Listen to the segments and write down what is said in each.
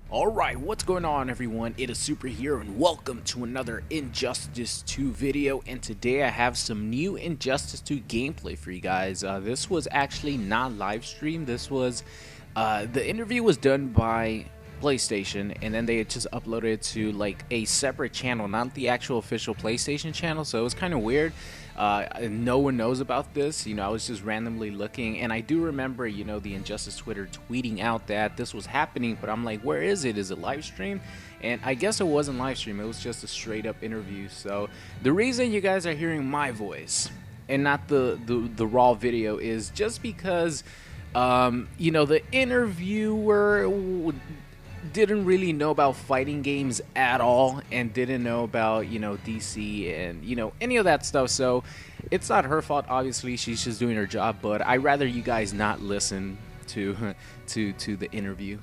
Alright, what's going on everyone? It is Super here and welcome to another Injustice 2 video, and today I have some new Injustice 2 gameplay for you guys. This was actually not live streamed. This was, the interview was done by PlayStation, and then they had just uploaded it to like a separate channel, not the actual official PlayStation channel, so it was kind of weird. No one knows about this. I was just randomly looking, and I do remember, the Injustice Twitter tweeting out that this was happening, but I'm like, where is it? Is it live stream? And I guess it wasn't live stream. It was just a straight up interview. So the reason you guys are hearing my voice and not the raw video is just because, the interviewer didn't really know about fighting games at all and didn't know about DC and any of that stuff, so it's not her fault. Obviously she's just doing her job, but I'd rather you guys not listen to the interview.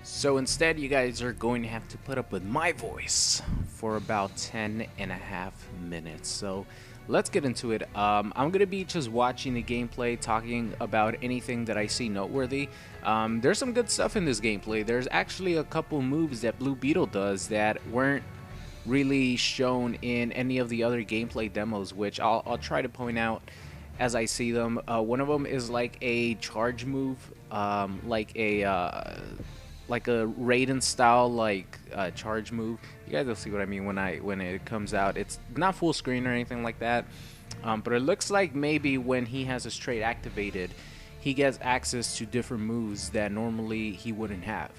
So instead you guys are going to have to put up with my voice for about 10.5 minutes. So let's get into it. I'm going to be just watching the gameplay, talking about anything that I see noteworthy. There's some good stuff in this gameplay. There's actually a couple moves that Blue Beetle does that weren't really shown in any of the other gameplay demos, which I'll try to point out as I see them. One of them is like a charge move, like a Raiden style charge move. You guys will see what I mean when it comes out. It's not full screen or anything like that, but it looks like maybe when he has his trait activated, he gets access to different moves that normally he wouldn't have,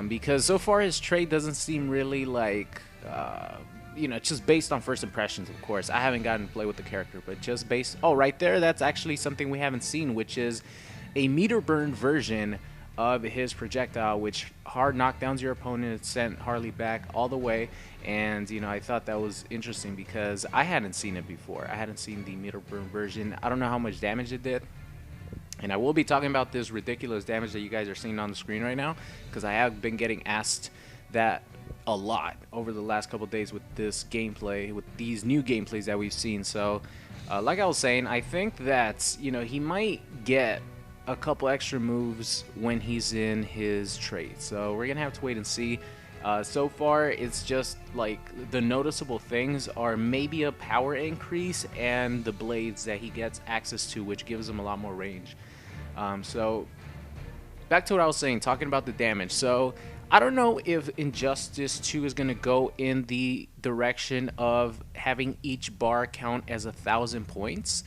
because so far his trait doesn't seem really like just based on first impressions. Of course, I haven't gotten to play with the character, but just based, oh, right there, that's actually something we haven't seen, which is a meter burn version of his projectile, which hard knockdowns your opponent. It sent Harley back all the way, and I thought that was interesting because I hadn't seen it before. I hadn't seen the meter burn version. I don't know how much damage it did, and I will be talking about this ridiculous damage that you guys are seeing on the screen right now, because I have been getting asked that a lot over the last couple days with this gameplay, with these new gameplays that we've seen. So like I was saying, I think that he might get a couple extra moves when he's in his trait, so we're gonna have to wait and see. So far it's just like the noticeable things are maybe a power increase and the blades that he gets access to, which gives him a lot more range. So back to what I was saying, talking about the damage. So I don't know if Injustice 2 is gonna go in the direction of having each bar count as 1,000 points.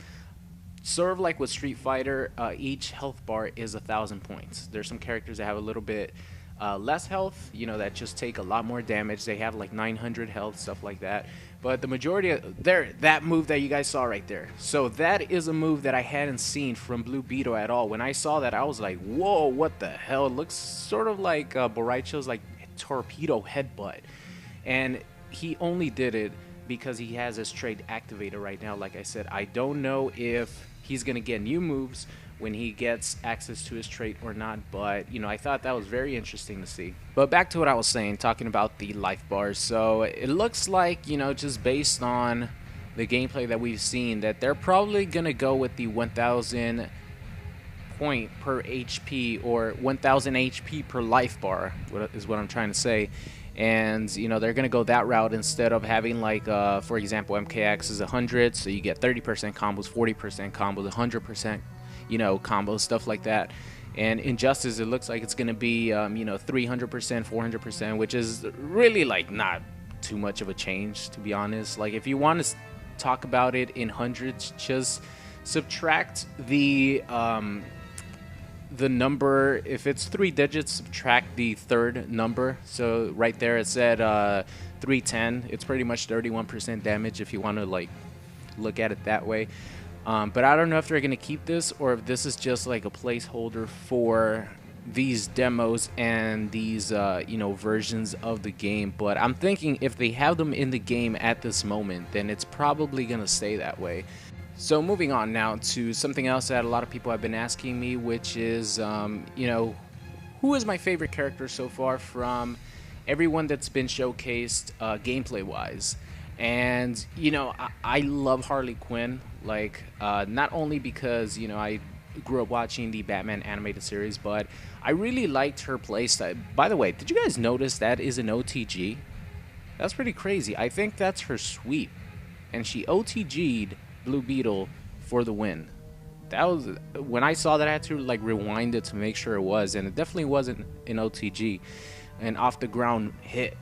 Sort of like with Street Fighter, each health bar is 1,000 points. There's some characters that have a little bit less health, that just take a lot more damage. They have like 900 health, stuff like that. But the majority of that move that you guys saw right there. So that is a move that I hadn't seen from Blue Beetle at all. When I saw that, I was like, whoa, what the hell? It looks sort of like Boraicho's like torpedo headbutt. And he only did it because he has his trait activated right now. Like I said, I don't know if he's gonna get new moves when he gets access to his trait or not, but I thought that was very interesting to see. But back to what I was saying, talking about the life bars. So it looks like, just based on the gameplay that we've seen, that they're probably gonna go with the 1,000 point per HP, or 1,000 HP per life bar, is what I'm trying to say. And they're gonna go that route instead of having like for example, MKX is 100, so you get 30% combos, 40% combos, 100% combos, stuff like that. And Injustice, it looks like it's gonna be 300%, 400%, which is really like not too much of a change, to be honest. Like if you want to talk about it in hundreds, just subtract the number. If it's 3 digits, subtract the third number. So right there it said 310. It's pretty much 31% damage if you want to like look at it that way. But I don't know if they're gonna keep this or if this is just like a placeholder for these demos and these versions of the game. But I'm thinking if they have them in the game at this moment, then it's probably gonna stay that way. So moving on now to something else that a lot of people have been asking me, which is, who is my favorite character so far from everyone that's been showcased gameplay-wise? And, I love Harley Quinn, like, not only because, I grew up watching the Batman animated series, but I really liked her playstyle. By the way, did you guys notice that is an OTG? That's pretty crazy. I think that's her sweep, and she OTG'd Blue Beetle for the win. That was, when I saw that, I had to like rewind it to make sure it was, and it definitely wasn't an OTG, an off the ground hit.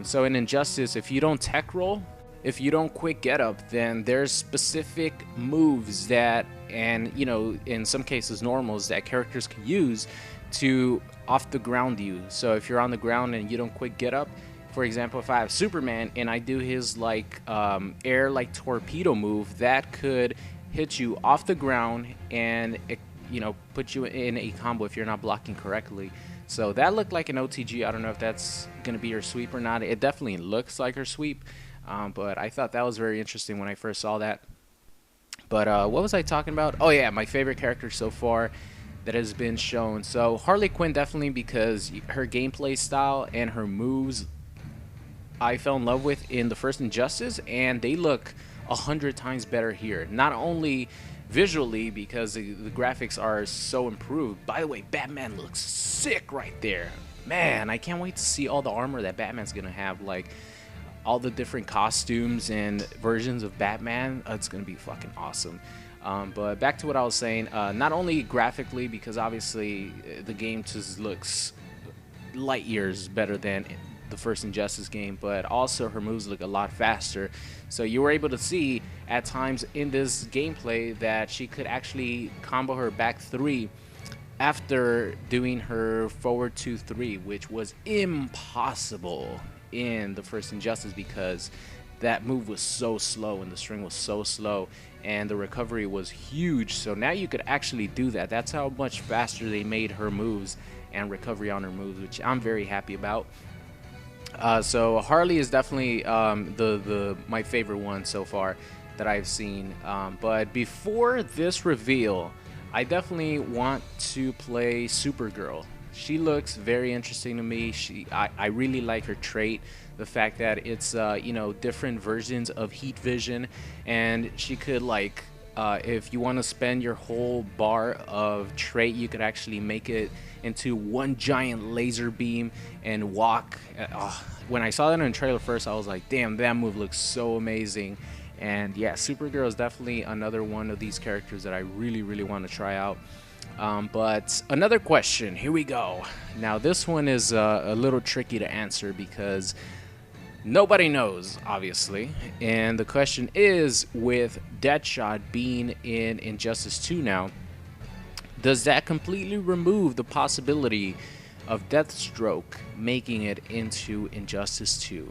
So in Injustice, if you don't tech roll, if you don't quick get up, then there's specific moves that, and you know, in some cases normals, that characters can use to off the ground you. So if you're on the ground and you don't quick get up, for example, if I have Superman and I do his like air like torpedo move, that could hit you off the ground and it, you know, put you in a combo if you're not blocking correctly. So that looked like an OTG. I don't know if that's gonna be her sweep or not. It definitely looks like her sweep, but I thought that was very interesting when I first saw that. But what was I talking about? Oh yeah, my favorite character so far that has been shown. So Harley Quinn, definitely, because her gameplay style and her moves I fell in love with in the first Injustice, and they look 100 times better here. Not only visually, because the graphics are so improved. By the way, Batman looks sick right there. Man, I can't wait to see all the armor that Batman's gonna have, like all the different costumes and versions of Batman. It's gonna be fucking awesome. But back to what I was saying, not only graphically, because obviously the game just looks light years better than the first Injustice game, but also her moves look a lot faster. So you were able to see at times in this gameplay that she could actually combo her back 3 after doing her forward 2-3, which was impossible in the first Injustice because that move was so slow and the string was so slow and the recovery was huge. So now you could actually do that. That's how much faster they made her moves and recovery on her moves, which I'm very happy about. So Harley is definitely my favorite one so far that I've seen. But before this reveal, I definitely want to play Supergirl. She looks very interesting to me. I really like her trait, the fact that it's you know, different versions of heat vision, and she could like if you want to spend your whole bar of trait, you could actually make it into one giant laser beam and walk. When I saw that in the trailer first, I was like, damn, that move looks so amazing. And yeah, Supergirl is definitely another one of these characters that I really, really want to try out. But another question, here we go. Now this one is a little tricky to answer because nobody knows, obviously. And the question is, with Deadshot being in Injustice 2 now, does that completely remove the possibility of Deathstroke making it into Injustice 2?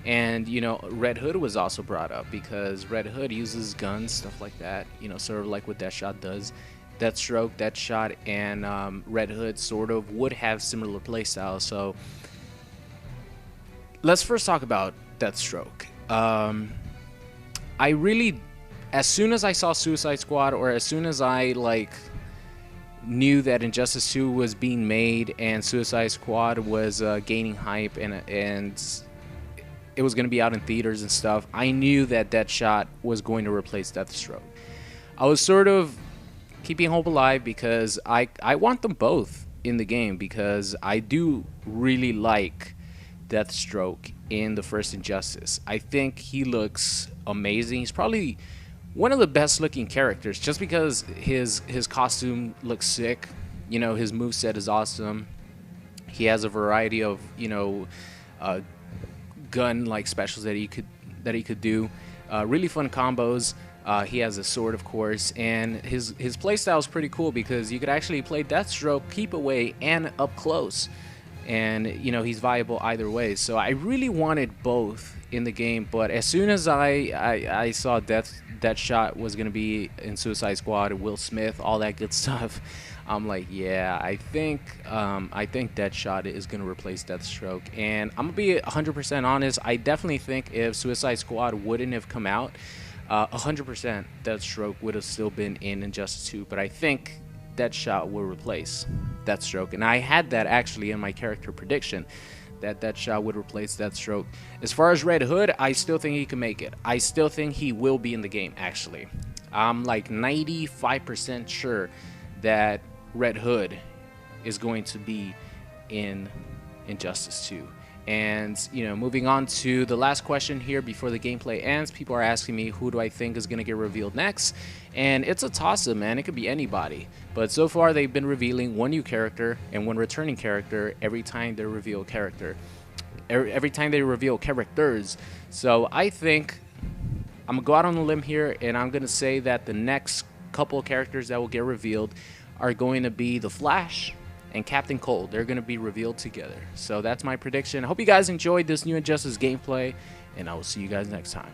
And, you know, Red Hood was also brought up because Red Hood uses guns, stuff like that, you know, sort of like what Deathshot does. Deathstroke, Deadshot, and Red Hood sort of would have similar playstyles. So let's first talk about Deathstroke. I really, as soon as I saw Suicide Squad, or as soon as I like knew that Injustice 2 was being made and Suicide Squad was gaining hype and it was going to be out in theaters and stuff, I knew that Deadshot was going to replace Deathstroke. I was sort of keeping hope alive because I want them both in the game, because I do really like Deathstroke in the first Injustice. I think he looks amazing. He's probably one of the best looking characters just because his costume looks sick. You know, his moveset is awesome. He has a variety of, you know, gun like specials that he could do. Really fun combos. He has a sword, of course, and his playstyle is pretty cool because you could actually play Deathstroke, keep away, and up close. And, you know, he's viable either way. So I really wanted both in the game, but as soon as I saw Deathshot was going to be in Suicide Squad, Will Smith, all that good stuff, I'm like, yeah, I think Deadshot is going to replace Deathstroke. And I'm going to be 100% honest, I definitely think if Suicide Squad wouldn't have come out, 100% Deathstroke would have still been in Injustice 2, but I think Deadshot will replace Deathstroke, and I had that actually in my character prediction, that Deadshot would replace Deathstroke. As far as Red Hood, I still think he can make it. I still think he will be in the game, actually. I'm like 95% sure that Red Hood is going to be in Injustice 2. And, you know, moving on to the last question here before the gameplay ends, people are asking me who do I think is going to get revealed next. And it's a toss-up, man. It could be anybody. But so far, they've been revealing one new character and one returning character every time they reveal character. Every time they reveal characters. So I think I'm going to go out on a limb here, and I'm going to say that the next couple of characters that will get revealed are going to be the Flash and Captain Cold. They're going to be revealed together. So that's my prediction. I hope you guys enjoyed this new Injustice gameplay, and I will see you guys next time.